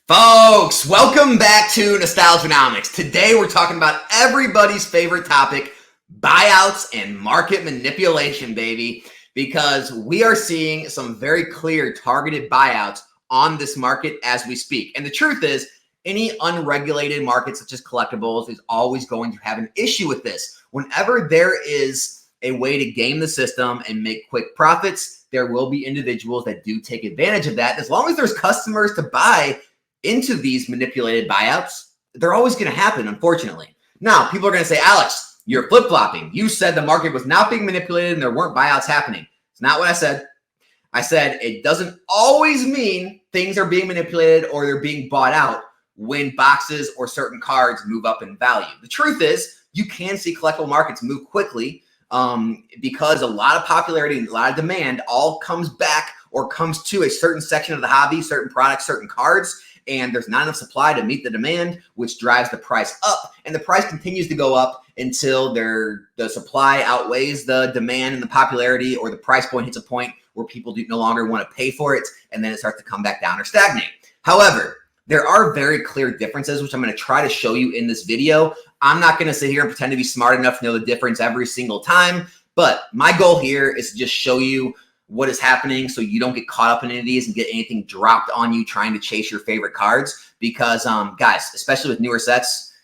Folks, welcome back to Nostalgianomics. Today we're talking about everybody's favorite topic, buyouts and market manipulation, baby, because we are seeing some very clear targeted buyouts on this market as we speak. And the truth is, any unregulated market such as collectibles is always going to have an issue with this. Whenever there is a way to game the system and make quick profits, there will be individuals that do take advantage of that. As long as there's customers to buy into these manipulated buyouts, they're always going to happen, unfortunately. Now, people are going to say, Alex, you're flip-flopping. You said the market was not being manipulated and there weren't buyouts happening. It's not what I said. I said it doesn't always mean things are being manipulated or they're being bought out when boxes or certain cards move up in value. The truth is, you can see collectible markets move quickly because a lot of popularity and a lot of demand all comes back or comes to a certain section of the hobby, certain products, certain cards, and there's not enough supply to meet the demand, which drives the price up. And the price continues to go up until the supply outweighs the demand and the popularity, or the price point hits a point where people no longer want to pay for it, and then it starts to come back down or stagnate. However, there are very clear differences, which I'm going to try to show you in this video. I'm not going to sit here and pretend to be smart enough to know the difference every single time, but my goal here is to just show you what is happening so you don't get caught up in any of these and get anything dropped on you trying to chase your favorite cards. Because guys, especially with newer sets,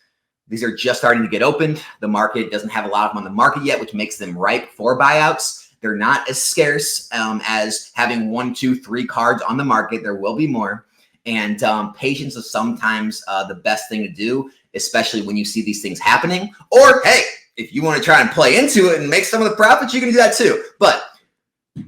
these are just starting to get opened. The market doesn't have a lot of them on the market yet, which makes them ripe for buyouts. They're not as scarce as having 1, 2, 3 cards on the market. There will be more. And patience is sometimes the best thing to do, especially when you see these things happening. Or, hey, if you want to try and play into it and make some of the profits, you can do that too. But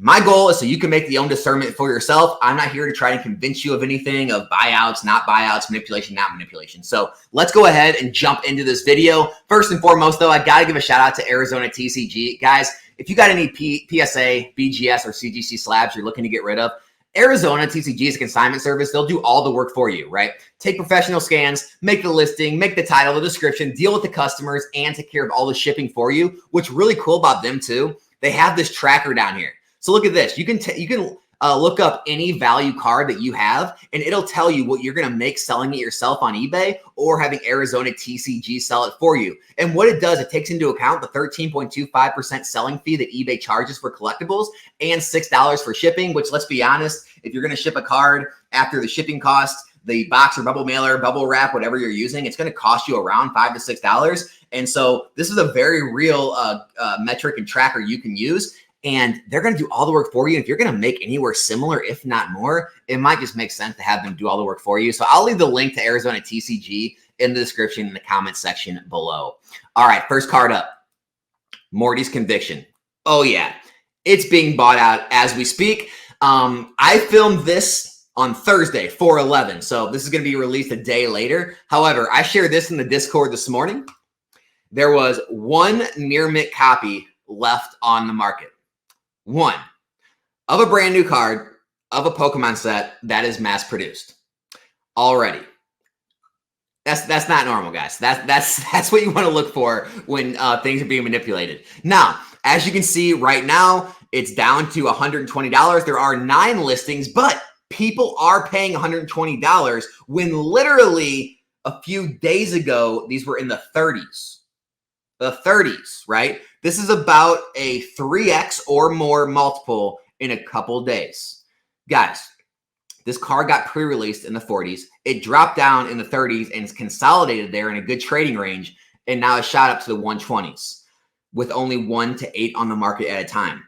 my goal is so you can make the own discernment for yourself. I'm not here to try and convince you of anything, of buyouts, not buyouts, manipulation, not manipulation. So let's go ahead and jump into this video. First and foremost, though, I got to give a shout out to Arizona TCG. Guys, if you got any PSA, BGS, or CGC slabs you're looking to get rid of, Arizona TCG is a consignment service. They'll do all the work for you, right? Take professional scans, make the listing, make the title, the description, deal with the customers, and take care of all the shipping for you. What's really cool about them, too, they have this tracker down here. So look at this. You can look up any value card that you have, and it'll tell you what you're going to make selling it yourself on eBay or having Arizona TCG sell it for you. And what it does, it takes into account the 13.25% selling fee that eBay charges for collectibles and $6 for shipping, which, let's be honest, if you're going to ship a card after the shipping cost, the box or bubble mailer, bubble wrap, whatever you're using, it's going to cost you around $5 to $6. And so this is a very real metric and tracker you can use. And they're going to do all the work for you. If you're going to make anywhere similar, if not more, it might just make sense to have them do all the work for you. So I'll leave the link to Arizona TCG in the description in the comment section below. All right, first card up, Mortys Conviction. Oh, yeah, it's being bought out as we speak. I filmed this on Thursday, 4/11. So this is going to be released a day later. However, I shared this in the Discord this morning. There was one near mint copy left on the market. One of a brand new card of a Pokemon set that is mass produced already. That's not normal, guys. That's what you want to look for when things are being manipulated. Now, as you can see right now, it's down to $120. There are 9 listings, but people are paying $120 when literally a few days ago these were in the 30s. The 30s, right? This is about a 3x or more multiple in a couple days. Guys, this card got pre-released in the 40s. It dropped down in the 30s and it's consolidated there in a good trading range. And now it's shot up to the 120s with only 1 to 8 on the market at a time.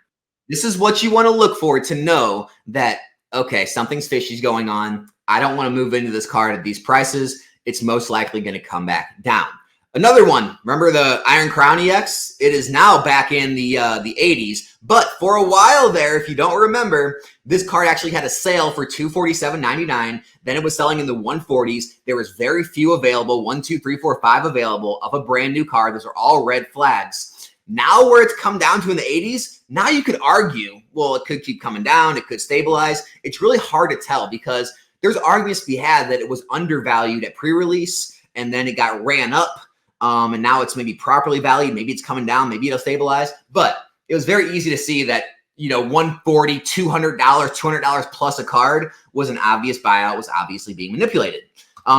This is what you want to look for to know that, okay, something's fishy going on. I don't want to move into this card at these prices. It's most likely going to come back down. Another one, remember the Iron Crown EX? It is now back in the 80s, but for a while there, if you don't remember, this card actually had a sale for $247.99. Then it was selling in the 140s. There was very few available, 1, 2, 3, 4, 5 available of a brand new card. Those are all red flags. Now where it's come down to in the 80s, now you could argue, well, it could keep coming down. It could stabilize. It's really hard to tell because there's arguments to be had that it was undervalued at pre-release and then it got ran up. And now it's maybe properly valued. Maybe it's coming down. Maybe it'll stabilize. But it was very easy to see that $140, $200 plus a card was an obvious buyout, was obviously being manipulated.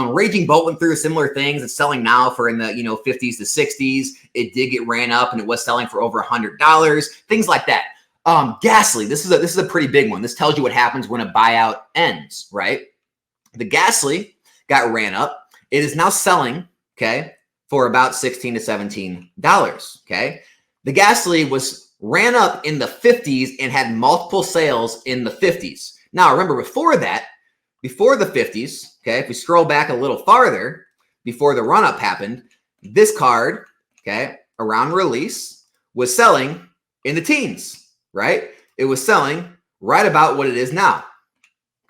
Raging Bolt went through similar things. It's selling now for in the 50s to 60s. It did get ran up and it was selling for over $100. Things like that. Ghastly. This is a pretty big one. This tells you what happens when a buyout ends, right? The Ghastly got ran up. It is now selling, okay, for about $16 to $17. Okay, the Ghastly was ran up in the 50s and had multiple sales in the 50s. Now remember, before that, before the 50s, okay, if we scroll back a little farther, before the run up happened, this card, okay, around release was selling in the teens, right? It was selling right about what it is now.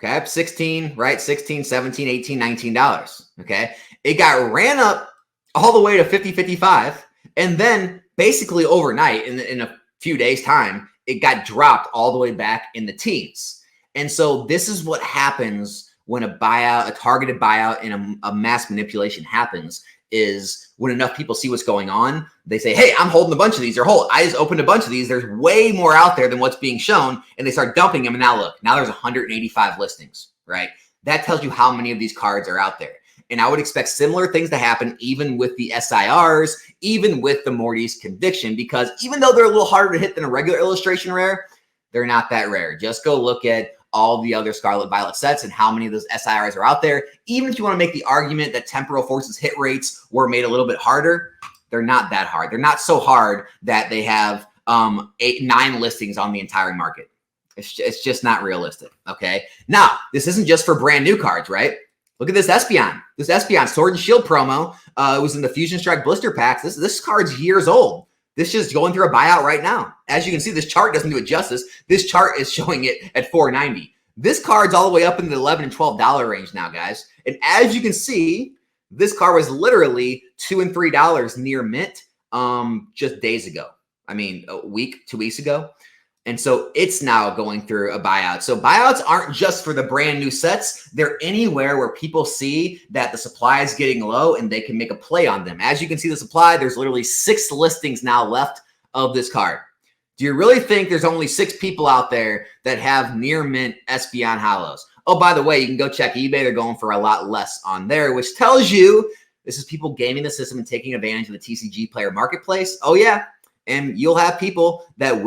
Okay, 16, right? 16, 17, 18, $19. Okay, it got ran up all the way to 50, 55. And then basically overnight, in a few days' time, it got dropped all the way back in the teens. And so this is what happens when a buyout, a targeted buyout and a mass manipulation happens, is when enough people see what's going on, they say, hey, I'm holding a bunch of these, or hold, I just opened a bunch of these. There's way more out there than what's being shown. And they start dumping them. And now look, now there's 185 listings, right? That tells you how many of these cards are out there. And I would expect similar things to happen even with the SIRs, even with the Mortys Conviction, because even though they're a little harder to hit than a regular illustration rare, they're not that rare. Just go look at all the other Scarlet Violet sets and how many of those SIRs are out there. Even if you want to make the argument that Temporal Forces hit rates were made a little bit harder, they're not that hard. They're not so hard that they have 8, 9 listings on the entire market. It's just not realistic, okay? Now, this isn't just for brand new cards, right? Look at this Espeon. This Espeon Sword and Shield promo. It was in the Fusion Strike blister packs. This card's years old. This is going through a buyout right now. As you can see, this chart doesn't do it justice. This chart is showing it at $4.90. This card's all the way up in the $11 and $12 range now, guys. And as you can see, this card was literally $2 and $3 near mint just days ago. I mean, a week, 2 weeks ago. And so it's now going through a buyout. So buyouts aren't just for the brand new sets. They're anywhere where people see that the supply is getting low and they can make a play on them. As you can see the supply, there's literally 6 listings now left of this card. Do you really think there's only 6 people out there that have near mint Espeon Hollows? Oh, by the way, you can go check eBay. They're going for a lot less on there, which tells you this is people gaming the system and taking advantage of the TCG Player Marketplace. Oh, yeah. And you'll have people that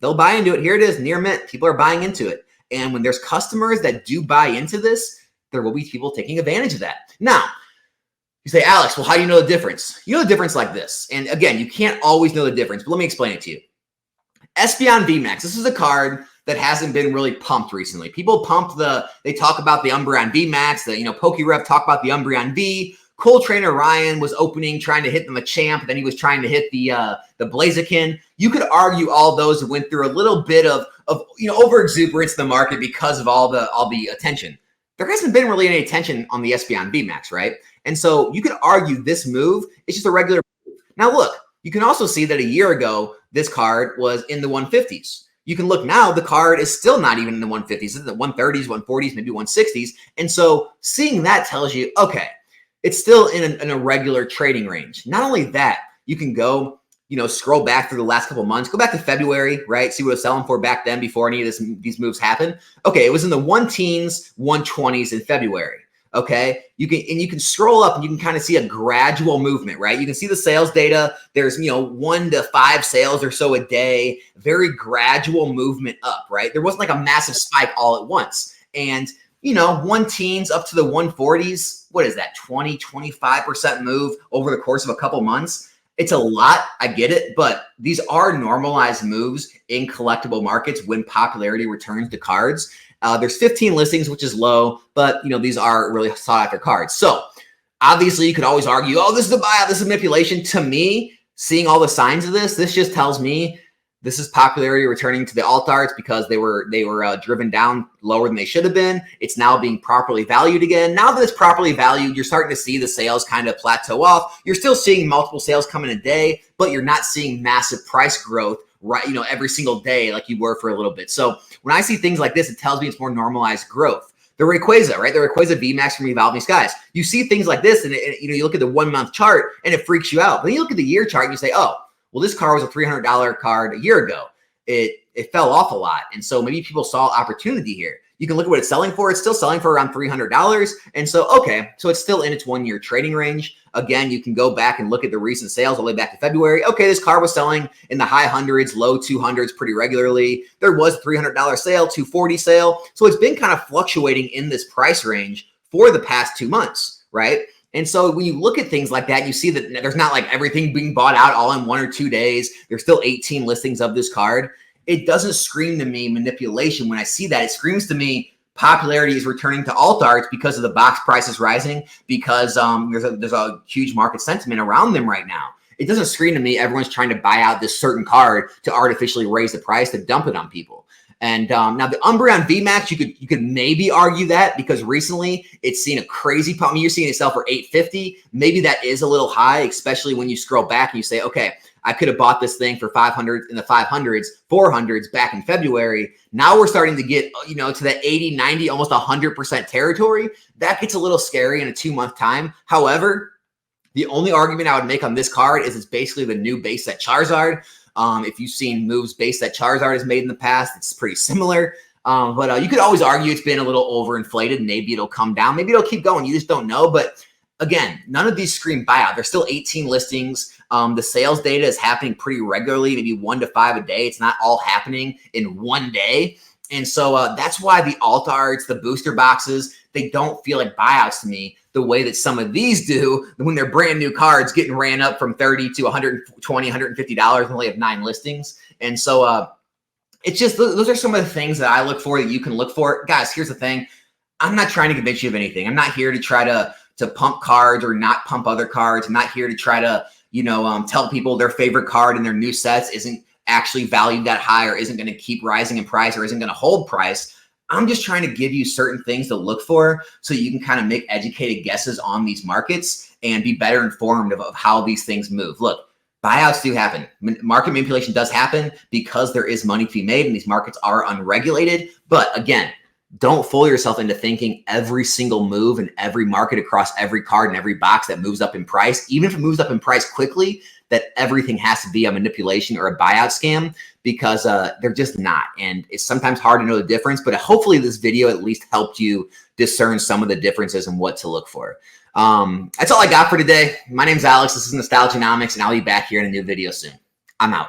they'll buy into it. Here it is, near mint. People are buying into it. And when there's customers that do buy into this, there will be people taking advantage of that. Now, you say, Alex, well, how do you know the difference? You know the difference like this. And again, you can't always know the difference, but let me explain it to you. Espeon Vmax. This is a card that hasn't been really pumped recently. People they talk about the Umbreon Vmax, PokeRev talk about the Umbreon V. Cole Trainer Ryan was opening, trying to hit the Machamp. Then he was trying to hit the Blaziken. You could argue all those went through a little bit of over exuberance in the market because of all the attention. There hasn't been really any attention on the Espeon Vmax, right? And so you could argue this move is just a regular move. Now look, you can also see that a year ago this card was in the 150s. You can look now, the card is still not even in the 150s. It's in the 130s, 140s, maybe 160s. And so seeing that tells you, okay, it's still in a regular trading range. Not only that, you can go, scroll back through the last couple months, go back to February, right? See what it was selling for back then before any of these moves happened. Okay, it was in the 110s, 120s in February. Okay, you can scroll up and you can kind of see a gradual movement, right? You can see the sales data. There's 1 to 5 sales or so a day, very gradual movement up, right? There wasn't like a massive spike all at once. And 110s up to the 140s. What is that? 20, 25% move over the course of a couple months. It's a lot. I get it. But these are normalized moves in collectible markets when popularity returns to cards. There's 15 listings, which is low, but these are really sought after cards. So obviously you could always argue, oh, this is a buyout, this is manipulation. To me, seeing all the signs of this just tells me this is popularity returning to the alt arts because they were driven down lower than they should have been. It's now being properly valued again. Now that it's properly valued, you're starting to see the sales kind of plateau off. You're still seeing multiple sales come in a day, but you're not seeing massive price growth, right? Every single day like you were for a little bit. So when I see things like this, it tells me it's more normalized growth. The Rayquaza, right? The Rayquaza Vmax from Evolving Skies. You see things like this, and you look at the 1 month chart, and it freaks you out. But then you look at the year chart, and you say, oh, well, this card was a $300 card a year ago. It it fell off a lot. And so maybe people saw opportunity here. You can look at what it's selling for. It's still selling for around $300. And so, okay, so it's still in its 1-year trading range. Again, you can go back and look at the recent sales all the way back to February. Okay, this card was selling in the high hundreds, low 200s pretty regularly. There was a $300 sale, $240 sale. So it's been kind of fluctuating in this price range for the past 2 months, right? And so when you look at things like that, you see that there's not like everything being bought out all in 1 or 2 days. There's still 18 listings of this card. It doesn't scream to me manipulation. When I see that, it screams to me popularity is returning to alt arts because of the box prices rising, because there's a huge market sentiment around them right now. It doesn't scream to me everyone's trying to buy out this certain card to artificially raise the price to dump it on people. And now the Umbreon Vmax, you could maybe argue that because recently it's seen a crazy pump. I mean, you're seeing it sell for $850. Maybe that is a little high, especially when you scroll back and you say, okay, I could have bought this thing for 500 in the 500s, 400s back in February. Now we're starting to get, you know, to that 80, 90, almost 100% territory. That gets a little scary in a 2-month time. However, the only argument I would make on this card is it's basically the new base set Charizard. If you've seen moves base that Charizard has made in the past, it's pretty similar. But you could always argue it's been a little overinflated. Maybe it'll come down. Maybe it'll keep going. You just don't know. But again, none of these scream buyout. There's still 18 listings. The sales data is happening pretty regularly, maybe 1 to 5 a day. It's not all happening in 1 day. And so that's why the alt arts, the booster boxes, they don't feel like buyouts to me the way that some of these do when they're brand new cards getting ran up from $30 to $120, $150 and only have 9 listings. And so it's just, those are some of the things that I look for that you can look for. Guys, here's the thing. I'm not trying to convince you of anything. I'm not here to try to pump cards or not pump other cards. I'm not here to try to, you know, tell people their favorite card in their new sets isn't actually valued that high or isn't going to keep rising in price or isn't going to hold price. I'm just trying to give you certain things to look for so you can kind of make educated guesses on these markets and be better informed of how these things move. Look, buyouts do happen. Market manipulation does happen because there is money to be made and these markets are unregulated. But again, don't fool yourself into thinking every single move in every market across every card and every box that moves up in price, even if it moves up in price quickly, that everything has to be a manipulation or a buyout scam, because they're just not. And it's sometimes hard to know the difference, but hopefully this video at least helped you discern some of the differences and what to look for. That's all I got for today. My name's Alex. This is Nostalgianomics, and I'll be back here in a new video soon. I'm out.